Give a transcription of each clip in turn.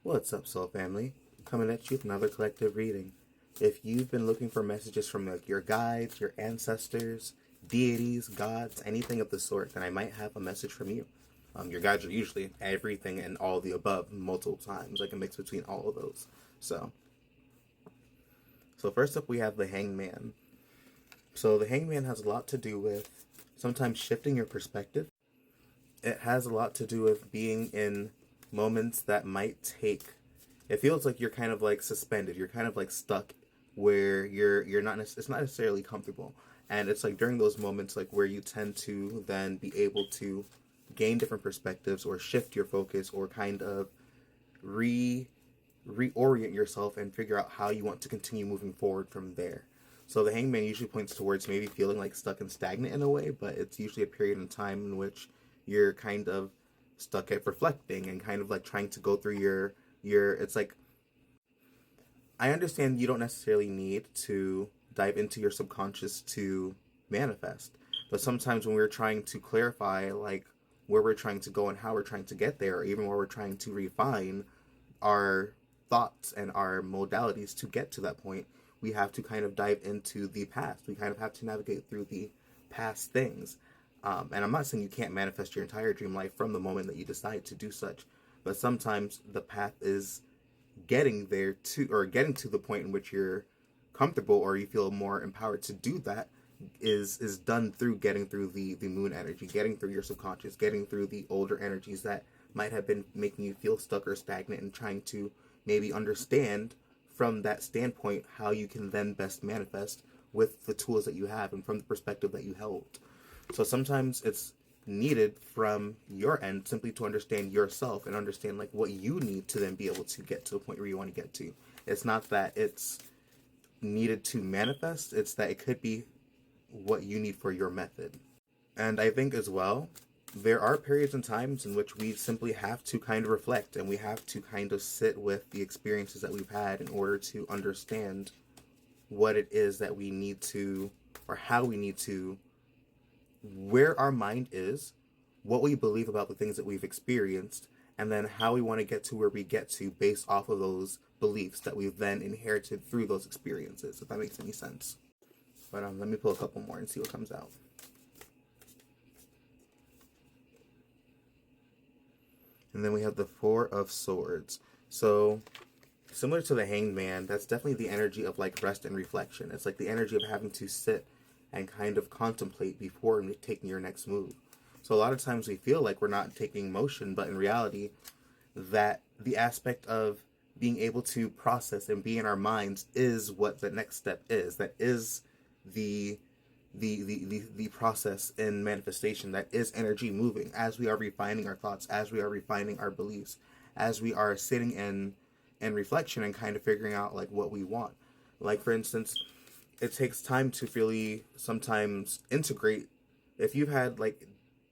What's up, Soul Family? Coming at you with another collective reading. If you've been looking for messages from your guides, your ancestors, deities, gods, anything of the sort, then I might have a message from you. Your guides are usually everything and all the above multiple times, like a mix between all of those. So first up we have the Hangman. So the Hangman has a lot to do with sometimes shifting your perspective. It has a lot to do with being in moments that might take, it feels like you're kind of like suspended, you're kind of like stuck where you're not, it's not necessarily comfortable, and it's like during those moments like where you tend to then be able to gain different perspectives or shift your focus or kind of reorient yourself and figure out how you want to continue moving forward from there. So the Hangman usually points towards maybe feeling like stuck and stagnant in a way, but it's usually a period in time in which you're kind of stuck at reflecting and kind of like trying to go through your it's like, I understand you don't necessarily need to dive into your subconscious to manifest, but sometimes when we're trying to clarify like where we're trying to go and how we're trying to get there, or even where we're trying to refine our thoughts and our modalities to get to that point, we have to kind of dive into the past. We kind of have to navigate through the past things. And I'm not saying you can't manifest your entire dream life from the moment that you decide to do such, but sometimes the path is getting there to, or getting to the point in which you're comfortable or you feel more empowered to do that is done through getting through the moon energy, getting through your subconscious, getting through the older energies that might have been making you feel stuck or stagnant, and trying to maybe understand from that standpoint how you can then best manifest with the tools that you have and from the perspective that you held. So sometimes it's needed from your end simply to understand yourself and understand like what you need to then be able to get to the point where you want to get to. It's not that it's needed to manifest, it's that it could be what you need for your method. And I think as well, there are periods and times in which we simply have to kind of reflect and we have to kind of sit with the experiences that we've had in order to understand what it is that we need to, or how we need to, where our mind is, what we believe about the things that we've experienced, and then how we want to get to where we get to based off of those beliefs that we've then inherited through those experiences, if that makes any sense. But let me pull a couple more and see what comes out. And then we have the Four of Swords. So similar to the Hanged Man, that's definitely the energy of like rest and reflection. It's like the energy of having to sit and kind of contemplate before taking your next move. So a lot of times we feel like we're not taking motion, but in reality, that the aspect of being able to process and be in our minds is what the next step is. That is the process in manifestation. That is energy moving as we are refining our thoughts, as we are refining our beliefs, as we are sitting in reflection and kind of figuring out like what we want. Like for instance, it takes time to really sometimes integrate. If you've had like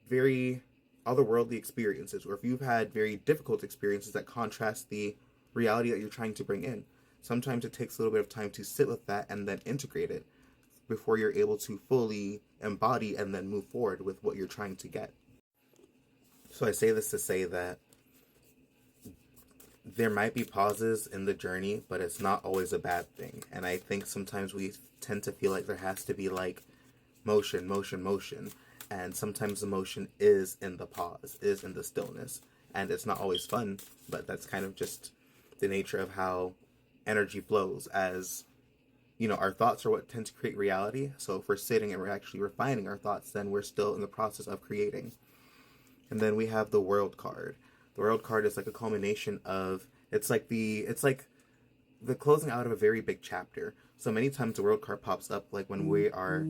very otherworldly experiences, or if you've had very difficult experiences that contrast the reality that you're trying to bring in, sometimes it takes a little bit of time to sit with that and then integrate it before you're able to fully embody and then move forward with what you're trying to get. So I say this to say that there might be pauses in the journey, but it's not always a bad thing. And I think sometimes we tend to feel like there has to be like motion, motion, motion. And sometimes the motion is in the pause, is in the stillness. And it's not always fun, but that's kind of just the nature of how energy flows. As you know, our thoughts are what tend to create reality. So if we're sitting and we're actually refining our thoughts, then we're still in the process of creating. And then we have the World card. The World card is like a culmination of, it's like the closing out of a very big chapter. So many times the World card pops up like when we are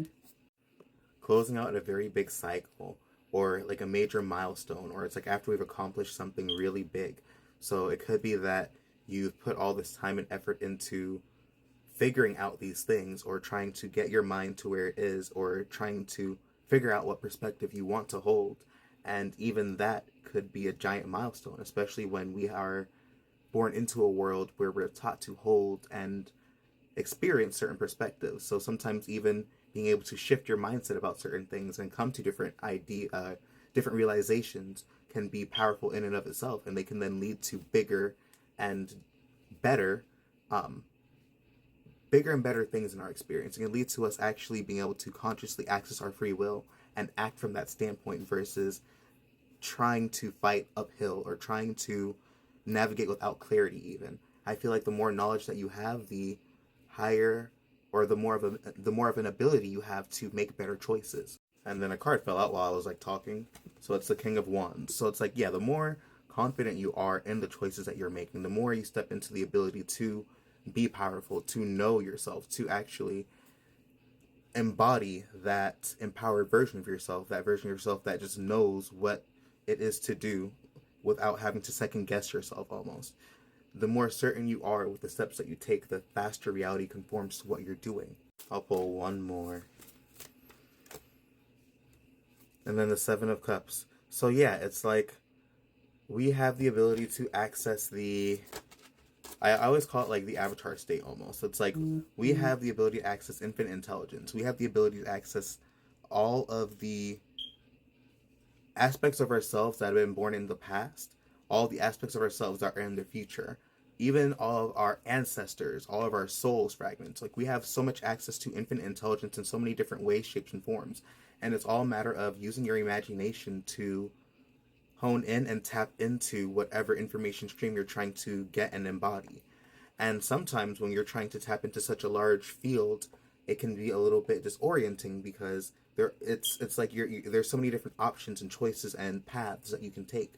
closing out a very big cycle, or like a major milestone, or it's like after we've accomplished something really big. So it could be that you've put all this time and effort into figuring out these things, or trying to get your mind to where it is, or trying to figure out what perspective you want to hold. And even that could be a giant milestone, especially when we are born into a world where we're taught to hold and experience certain perspectives. So sometimes even being able to shift your mindset about certain things and come to different realizations can be powerful in and of itself, and they can then lead to bigger and better, um, bigger and better things in our experience. It can lead to us actually being able to consciously access our free will and act from that standpoint versus trying to fight uphill or trying to navigate without clarity even. I feel like the more knowledge that you have, the higher or the more of an ability you have to make better choices. And then a card fell out while I was like talking. So it's the King of Wands. So it's like, yeah, the more confident you are in the choices that you're making, the more you step into the ability to be powerful, to know yourself, to actually embody that empowered version of yourself, that version of yourself that just knows what it is to do without having to second guess yourself almost. The more certain you are with the steps that you take, the faster reality conforms to what you're doing. I'll pull one more. And then the Seven of Cups. So yeah, it's like we have the ability to access the, I always call it like the avatar state almost. It's like we have the ability to access infinite intelligence. We have the ability to access all of the aspects of ourselves that have been born in the past, all the aspects of ourselves that are in the future, even all of our ancestors, all of our souls fragments. Like we have so much access to infinite intelligence in so many different ways, shapes, and forms. And it's all a matter of using your imagination to hone in and tap into whatever information stream you're trying to get and embody. And sometimes when you're trying to tap into such a large field, it can be a little bit disorienting because it's like there's so many different options and choices and paths that you can take.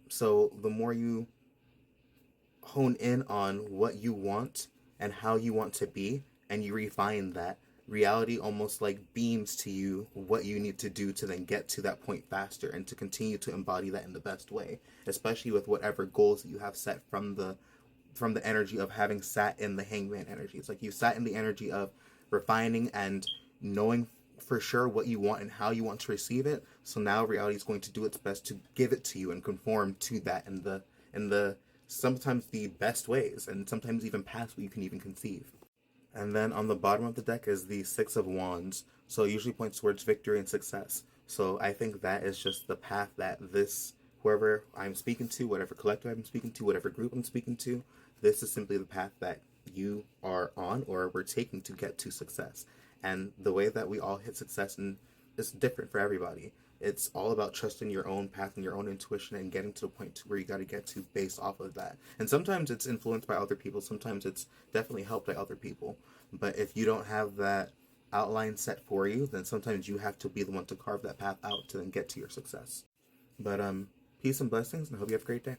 So the more you hone in on what you want and how you want to be, and you refine that, reality almost like beams to you what you need to do to then get to that point faster and to continue to embody that in the best way, especially with whatever goals that you have set from the energy of having sat in the hangman energy. It's like you sat in the energy of refining and knowing for sure what you want and how you want to receive it. So now reality is going to do its best to give it to you and conform to that in the sometimes the best ways and sometimes even past what you can even conceive. And then on the bottom of the deck is the Six of Wands. So it usually points towards victory and success. So I think that is just the path that whoever I'm speaking to, whatever collective I'm speaking to, whatever group I'm speaking to, this is simply the path that you are on or we're taking to get to success. And the way that we all hit success is different for everybody. It's all about trusting your own path and your own intuition and getting to the point to where you got to get to based off of that. And sometimes it's influenced by other people. Sometimes it's definitely helped by other people. But if you don't have that outline set for you, then sometimes you have to be the one to carve that path out to then get to your success. But peace and blessings, and I hope you have a great day.